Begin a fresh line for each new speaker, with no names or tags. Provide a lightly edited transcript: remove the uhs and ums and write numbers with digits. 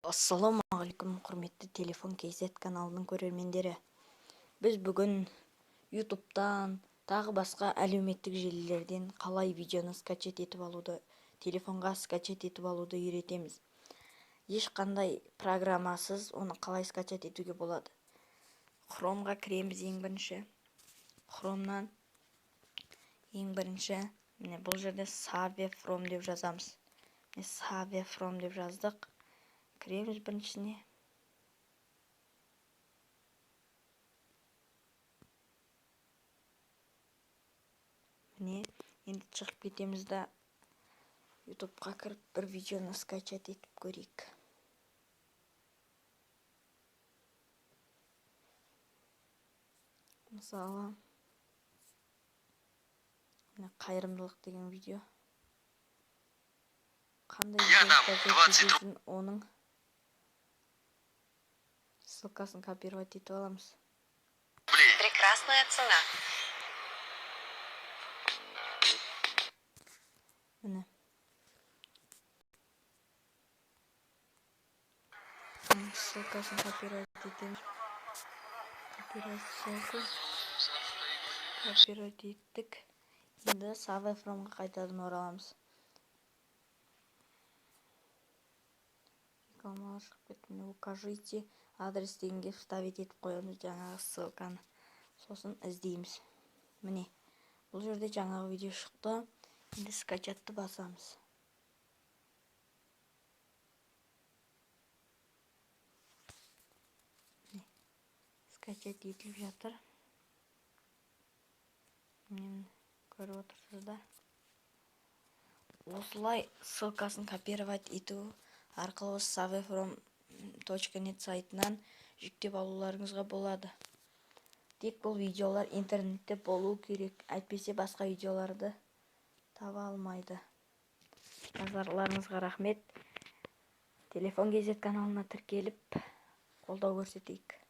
Ассалаумағалейкум, құрметті телефон KZ каналының көрермендері. Біз бүгін ютубтан тағы басқа әлеуметтік желілерден қалай видеоны скачать етіп алуды, телефонға скачать етіп алуды үйретеміз. Ешқандай программасыз оны қалай скачать етуге болады. Хромға кіреміз ең бірінші. Хромнан ең бірінші, бұл жерде Save from деп жазамыз. Save from деп жаздық. Кіреміз біріншісіне. Енді шығып кетеміз да ютубқа кіріп бір видеоны скачать етіп көрейік. Мысалы, қайырымдылық деген видео. Қандай видео скачать ететін, оның ссылкасын копировать етіп аламыз.
Прекрасная цена.
Міне. Ссылкасын копировать етеміз. Копировать еттік. Енді Save from-ға қайтадан ораламыз. Укажите адрес дегенге вставить етіп қоямыз жаңағы ссылканы. Сосын іздейміз. Міне, бұл жерде жаңағы видео шықты. Енді скачатты басамыз. Скачать етіліп жатыр. Көріп отырсыздар. Осылай ссылкасын копировать ету арқылы savefrom.net сайтынан жүктеп алуларыңызға болады. Тек бұл видеолар интернетте болу керек, әйтпесе басқа видеоларды таба алмайды. Назарларыңызға рахмет. Телефон KZ каналына тіркеліп қолдау көрсетейік.